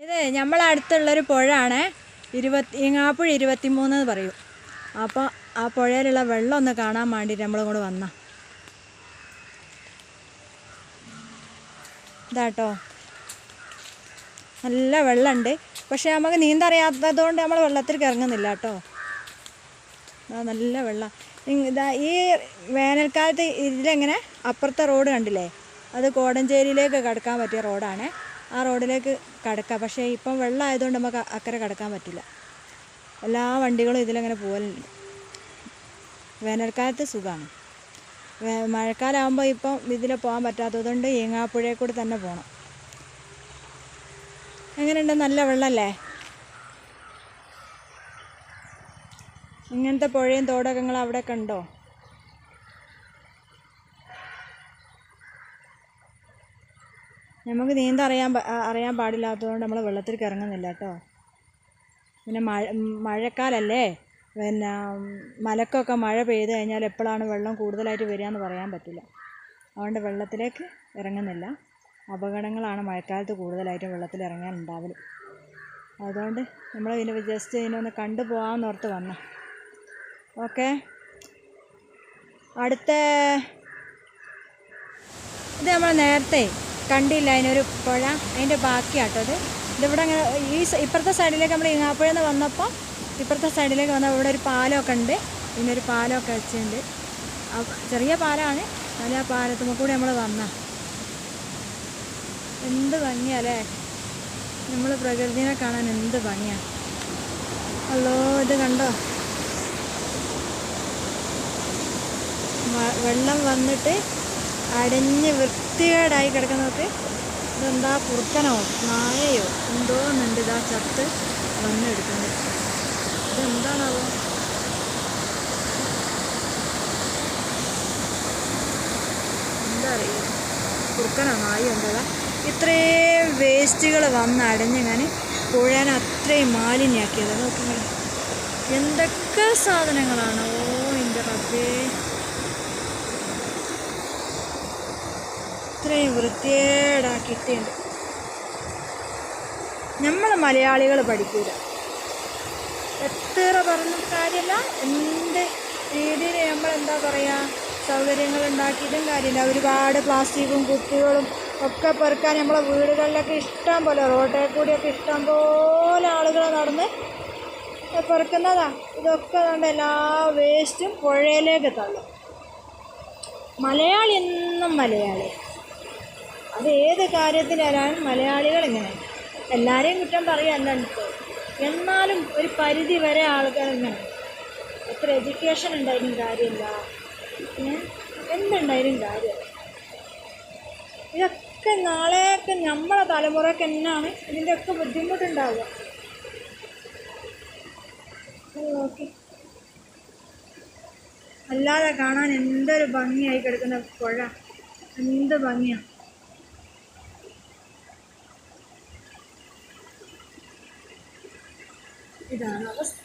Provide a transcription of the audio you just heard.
ഇത് നമ്മളെ അടുത്തുള്ളൊരു പുഴയാണ്. ഈങ്ങാപ്പുഴ 23 എന്ന് പറയും. അപ്പോൾ ആ പുഴയിലുള്ള വെള്ളം ഒന്ന് കാണാൻ വേണ്ടിയിട്ട് നമ്മളിങ്ങോട്ട് വന്ന ഇതാട്ടോ. നല്ല വെള്ളമുണ്ട്. പക്ഷെ നമുക്ക് നീന്തറിയാത്തത് കൊണ്ട് നമ്മൾ വെള്ളത്തിൽ ഇറങ്ങുന്നില്ല കേട്ടോ. നല്ല വെള്ളം. ഇതാ ഈ വേനൽക്കാലത്ത് ഇതിലെങ്ങനെ അപ്പുറത്തെ റോഡ് കണ്ടില്ലേ, അത് കോടഞ്ചേരിയിലേക്ക് കടക്കാൻ പറ്റിയ റോഡാണ്. ആ റോഡിലേക്ക് കടക്കാം. പക്ഷേ ഇപ്പം വെള്ളം ആയതുകൊണ്ട് നമുക്ക് അക്കരെ കടക്കാൻ പറ്റില്ല. എല്ലാ വണ്ടികളും ഇതിലങ്ങനെ പോകലുണ്ട്. വേനൽക്കാലത്ത് സുഖമാണ്. മഴക്കാലമാകുമ്പോൾ ഇപ്പം ഇതിൽ പോകാൻ പറ്റാത്തതുകൊണ്ട് ഈങ്ങാപ്പുഴയിൽ കൂടി തന്നെ പോകണം. എങ്ങനെയുണ്ട്? നല്ല വെള്ളമല്ലേ? ഇങ്ങനത്തെ പുഴയും തോടൊക്കെ നിങ്ങൾ അവിടെയൊക്കെ ഉണ്ടോ? നമുക്ക് അറിയാൻ പാടില്ലാത്തതുകൊണ്ട് നമ്മൾ വെള്ളത്തിലേക്ക് ഇറങ്ങുന്നില്ല കേട്ടോ. പിന്നെ മഴക്കാലല്ലേ, പിന്നെ മലക്കൊക്കെ മഴ പെയ്ത് കഴിഞ്ഞാൽ എപ്പോഴാണ് വെള്ളം കൂടുതലായിട്ട് വരികയെന്ന് പറയാൻ പറ്റില്ല. അതുകൊണ്ട് വെള്ളത്തിലേക്ക് ഇറങ്ങുന്നില്ല. അപകടങ്ങളാണ് മഴക്കാലത്ത് കൂടുതലായിട്ടും വെള്ളത്തിൽ ഇറങ്ങാൻ ഉണ്ടാവല്. അതുകൊണ്ട് നമ്മൾ ഇതിനെ ജസ്റ്റ് ഇതിനൊന്ന് കണ്ടു പോകാമെന്ന് ഓർത്ത് വന്ന. ഓക്കെ, അടുത്ത ഇത് നമ്മൾ നേരത്തെ കണ്ടില്ല, അതിനൊരു പുഴ, അതിൻ്റെ ബാക്കിയാട്ടോ ഇത്. ഇതിവിടെ അങ്ങനെ ഇപ്പുറത്തെ സൈഡിലേക്ക് നമ്മൾ ഈങ്ങാപ്പുഴയിൽ നിന്ന് വന്നപ്പോൾ ഇപ്പുറത്തെ സൈഡിലേക്ക് വന്നപ്പോൾ ഇവിടെ ഒരു പാലമൊക്കെ ഉണ്ട്. ഇതിനൊരു പാലമൊക്കെ വെച്ചിട്ടുണ്ട്. ചെറിയ പാലമാണ്. നല്ല പാലത്തുമ്പോൾ കൂടി നമ്മൾ വന്ന. എന്ത് ഭംഗിയല്ലേ, നമ്മൾ പ്രകൃതിനെ കാണാൻ എന്ത് ഭംഗിയാണ്. അല്ലോ, ഇത് കണ്ടോ, വെള്ളം വന്നിട്ട് അടഞ്ഞ് വൃത്തികേടായി കിടക്കുന്നതൊക്കെ. ഇതെന്താ, കുറുക്കനോ നായയോ എന്തോന്നുണ്ട് ഇതാ ചത്ത് വന്നെടുക്കുന്നത്. ഇതെന്താണാവോ? എന്താ അറിയില്ല, കുറുക്കനോ നായോ ഉണ്ടതാ. ഇത്രയും വേസ്റ്റുകൾ വന്ന് അടഞ്ഞിങ്ങനെ പുഴാൻ അത്രയും മാലിന്യാക്കിയത്. നോക്കിങ്ങൾ എന്തൊക്കെ സാധനങ്ങളാണോ എൻ്റെ റബ്ബേ. ഇത്രയും വൃത്തികേടാക്കിയിട്ടുണ്ട്. നമ്മൾ മലയാളികൾ പഠിക്കൂല. എത്ര പറഞ്ഞ കാര്യമില്ല. എന്ത് രീതിയിൽ നമ്മളെന്താ പറയുക, സൗകര്യങ്ങൾ ഉണ്ടാക്കിയിട്ടും കാര്യമില്ല. ഒരുപാട് പ്ലാസ്റ്റിക്കും കുപ്പികളും ഒക്കെ പെറുക്കാൻ നമ്മളെ വീടുകളിലൊക്കെ ഇഷ്ടം പോലെ, റോഡിൽ കൂടിയൊക്കെ ഇഷ്ടം പോലെ ആളുകൾ നടന്ന് പെറുക്കുന്നതാ. ഇതൊക്കെ കൊണ്ട് എല്ലാ വേസ്റ്റും പുഴയിലേക്ക് തള്ളും. മലയാളി എന്നും മലയാളി. അത് ഏത് കാര്യത്തിലായാലും മലയാളികൾ ഇങ്ങനെ. എല്ലാവരെയും കുറ്റം പറയാനല്ല, എന്നാലും ഒരു പരിധി വരെ ആൾക്കാർ ഇങ്ങനെ. എത്ര എഡ്യൂക്കേഷൻ ഉണ്ടായാലും കാര്യമില്ല, എന്തുണ്ടായാലും കാര്യമില്ല. ഇതൊക്കെ നാളെയൊക്കെ നമ്മളെ തലമുറയ്ക്ക് തന്നെയാണ് ഇതിൻ്റെയൊക്കെ ബുദ്ധിമുട്ടുണ്ടാവുക. നോക്കി, അല്ലാതെ കാണാൻ എന്തൊരു ഭംഗിയായി കിടക്കുന്ന പുഴ, എന്ത് ഭംഗിയാണ്. ഇതാണ് അവസ്ഥ.